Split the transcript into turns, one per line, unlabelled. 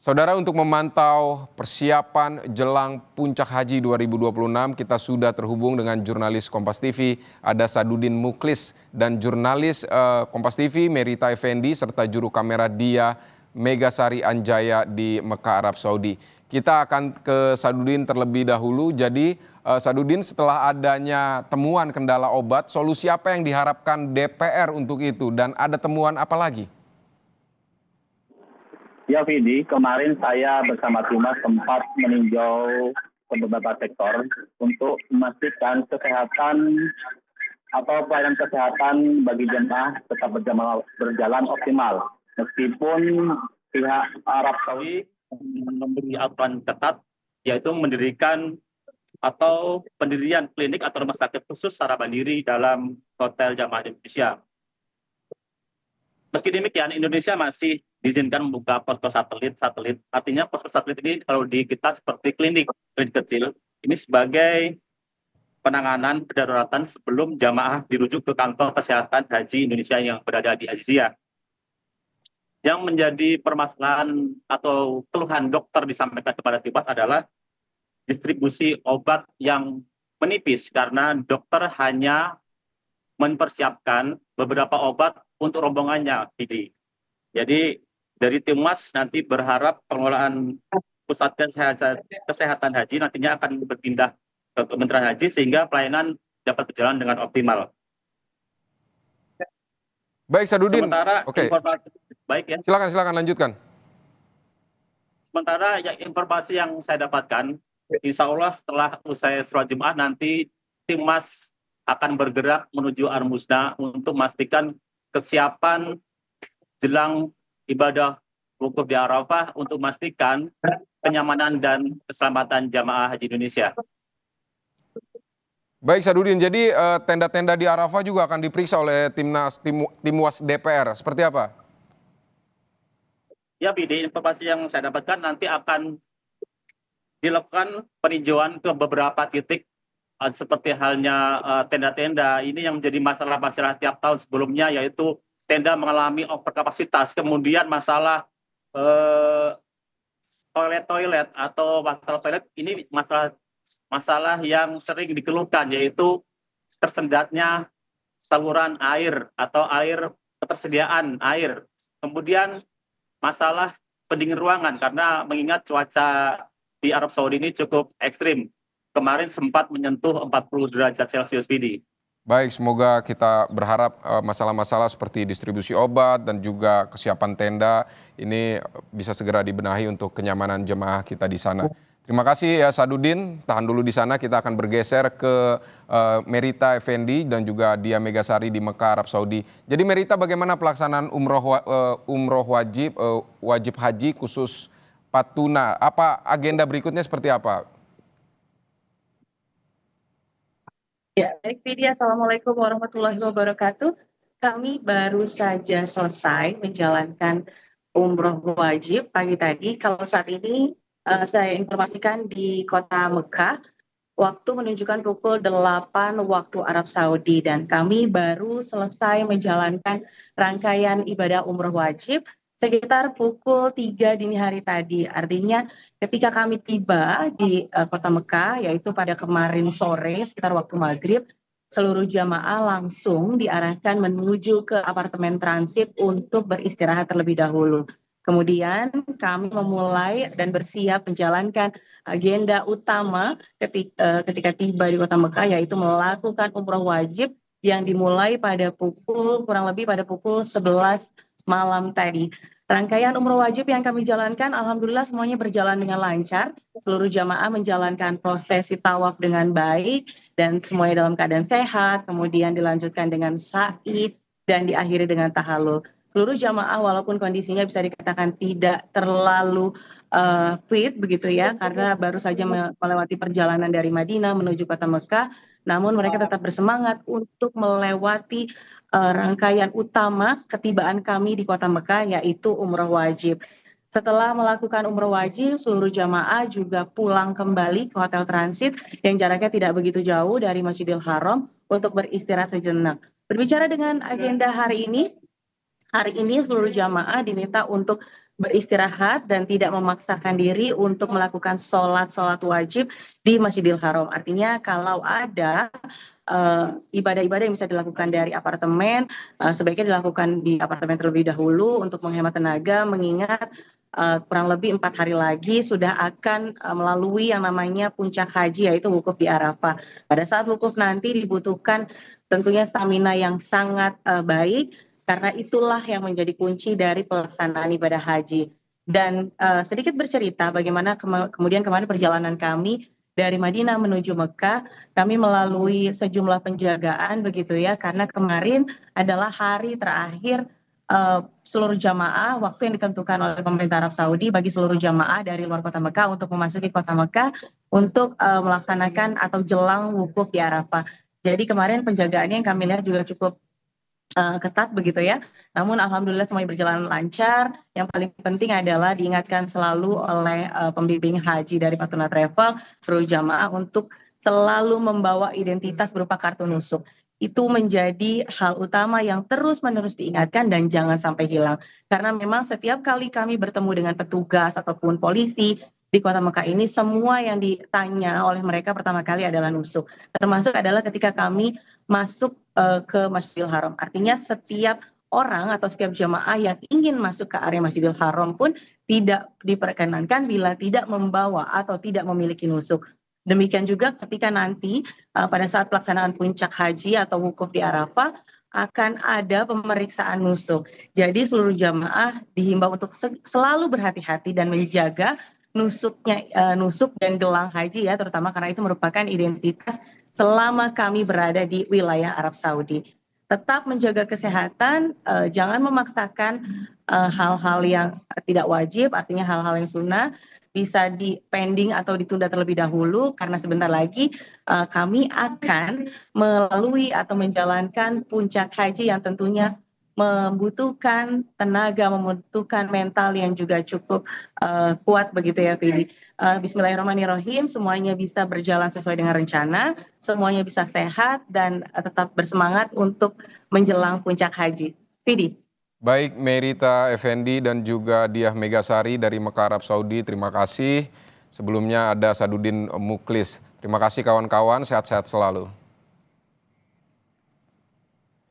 Saudara, untuk memantau persiapan jelang Puncak Haji 2026, kita sudah terhubung dengan jurnalis Kompas TV, ada Sadudin Muklis, dan jurnalis Kompas TV, Merita Effendi, serta juru kamera Dia Megasari Anjaya di Mekah, Arab Saudi. Kita akan ke Sadudin terlebih dahulu. Jadi Sadudin, setelah adanya temuan kendala obat, solusi apa yang diharapkan DPR untuk itu, dan ada temuan apa lagi?
Ya, Vidi, kemarin saya bersama Timas sempat meninjau ke beberapa sektor untuk memastikan kesehatan atau pelayanan kesehatan bagi jemaah tetap berjalan optimal. Meskipun pihak Arab Saudi memberi aturan ketat, yaitu mendirikan atau pendirian klinik atau rumah sakit khusus secara mandiri dalam hotel jamaah Indonesia. Meski demikian, Indonesia masih diizinkan membuka posko satelit. Artinya posko satelit ini kalau di kita seperti klinik kecil, ini sebagai penanganan kedaruratan sebelum jamaah dirujuk ke kantor kesehatan haji Indonesia yang berada di Azizia. Yang menjadi permasalahan atau keluhan dokter disampaikan kepada Timas adalah distribusi obat yang menipis karena dokter hanya mempersiapkan beberapa obat untuk rombongannya, Vidi. Jadi dari Timas nanti berharap pengelolaan pusat kesehatan haji nantinya akan berpindah ke Kementerian Haji sehingga pelayanan dapat berjalan dengan optimal.
Baik, Sadudin.
Sementara informasi baik ya.
Silakan lanjutkan.
Sementara informasi yang saya dapatkan, insya Allah setelah usai sholat Jumat nanti Timas akan bergerak menuju Al-Musna untuk memastikan kesiapan jelang ibadah wukuf di Arafah untuk memastikan kenyamanan dan keselamatan jamaah haji Indonesia.
Baik, Sadudin, jadi tenda-tenda di Arafah juga akan diperiksa oleh Timwas DPR, seperti apa?
Ya, Bidi, informasi yang saya dapatkan nanti akan dilakukan peninjauan ke beberapa titik seperti halnya tenda-tenda. Ini yang menjadi masalah tiap tahun sebelumnya, yaitu tenda mengalami overkapasitas, kemudian masalah toilet atau masalah toilet ini masalah yang sering dikeluhkan, yaitu tersendatnya saluran air atau ketersediaan air. Kemudian masalah pendingin ruangan karena mengingat cuaca di Arab Saudi ini cukup ekstrim. Kemarin sempat menyentuh 40 derajat Celcius, Vidi.
Baik, semoga kita berharap masalah-masalah seperti distribusi obat dan juga kesiapan tenda ini bisa segera dibenahi untuk kenyamanan jemaah kita di sana. Terima kasih ya, Sadudin. Tahan dulu di sana, kita akan bergeser ke Merita Effendi dan juga Dia Megasari di Mekah, Arab Saudi. Jadi Merita, bagaimana pelaksanaan umroh wajib haji khusus Patuna? Apa agenda berikutnya seperti apa?
Ya, baik, Vidya. Assalamualaikum warahmatullahi wabarakatuh. Kami baru saja selesai menjalankan umroh wajib pagi tadi. Kalau saat ini saya informasikan di kota Mekah, waktu menunjukkan pukul 8 waktu Arab Saudi, dan kami baru selesai menjalankan rangkaian ibadah umroh wajib sekitar pukul 3 dini hari tadi. Artinya ketika kami tiba di kota Mekah, yaitu pada kemarin sore sekitar waktu maghrib, seluruh jamaah langsung diarahkan menuju ke apartemen transit untuk beristirahat terlebih dahulu. Kemudian kami memulai dan bersiap menjalankan agenda utama ketika tiba di kota Mekah, yaitu melakukan umroh wajib yang dimulai pada kurang lebih pada pukul 11 malam tadi. Rangkaian umroh wajib yang kami jalankan, alhamdulillah semuanya berjalan dengan lancar. Seluruh jamaah menjalankan prosesi tawaf dengan baik dan semuanya dalam keadaan sehat. Kemudian dilanjutkan dengan sa'i dan diakhiri dengan tahallul. Seluruh jamaah walaupun kondisinya bisa dikatakan tidak terlalu fit begitu ya, karena baru saja melewati perjalanan dari Madinah menuju kota Mekah, namun mereka tetap bersemangat untuk melewati rangkaian utama ketibaan kami di kota Mekah, yaitu umroh wajib. Setelah melakukan umroh wajib, seluruh jamaah juga pulang kembali ke hotel transit yang jaraknya tidak begitu jauh dari Masjidil Haram untuk beristirahat sejenak. Berbicara dengan agenda hari ini seluruh jamaah diminta untuk beristirahat dan tidak memaksakan diri untuk melakukan sholat wajib di Masjidil Haram. Artinya kalau ada ibadah-ibadah yang bisa dilakukan dari apartemen, sebaiknya dilakukan di apartemen terlebih dahulu untuk menghemat tenaga, mengingat kurang lebih 4 hari lagi sudah akan melalui yang namanya puncak haji, yaitu wukuf di Arafah. Pada saat wukuf nanti dibutuhkan tentunya stamina yang sangat baik, karena itulah yang menjadi kunci dari pelaksanaan ibadah haji. Dan sedikit bercerita bagaimana kemudian kemarin perjalanan kami dari Madinah menuju Mekah, kami melalui sejumlah penjagaan begitu ya, karena kemarin adalah hari terakhir seluruh jamaah, waktu yang ditentukan oleh pemerintah Arab Saudi bagi seluruh jamaah dari luar kota Mekah untuk memasuki kota Mekah untuk melaksanakan atau jelang wukuf di Arafah. Jadi kemarin penjagaannya yang kami lihat juga cukup ketat begitu ya. Namun alhamdulillah semuanya berjalan lancar. Yang paling penting adalah diingatkan selalu oleh pembimbing haji dari Patuna Travel seluruh jamaah untuk selalu membawa identitas berupa kartu nusuk. Itu menjadi hal utama yang terus-menerus diingatkan dan jangan sampai hilang. Karena memang setiap kali kami bertemu dengan petugas ataupun polisi di kota Mekah ini, semua yang ditanya oleh mereka pertama kali adalah nusuk. Termasuk adalah ketika kami masuk ke Masjidil Haram. Artinya setiap orang atau setiap jamaah yang ingin masuk ke area Masjidil Haram pun tidak diperkenankan bila tidak membawa atau tidak memiliki nusuk. Demikian juga ketika nanti pada saat pelaksanaan puncak haji atau wukuf di Arafah akan ada pemeriksaan nusuk. Jadi seluruh jamaah dihimbau untuk selalu berhati-hati dan menjaga nusuk dan gelang haji ya, terutama karena itu merupakan identitas selama kami berada di wilayah Arab Saudi. Tetap menjaga kesehatan, jangan memaksakan hal-hal yang tidak wajib, artinya hal-hal yang sunnah bisa di-pending atau ditunda terlebih dahulu karena sebentar lagi kami akan melalui atau menjalankan puncak haji yang tentunya membutuhkan tenaga, membutuhkan mental yang juga cukup kuat begitu ya, Vidi. Bismillahirrahmanirrahim, semuanya bisa berjalan sesuai dengan rencana, semuanya bisa sehat dan tetap bersemangat untuk menjelang puncak haji. Vidi.
Baik, Merita Effendi dan juga Diah Megasari dari Mekah, Arab Saudi, terima kasih. Sebelumnya ada Sadudin Muklis. Terima kasih kawan-kawan, sehat-sehat selalu.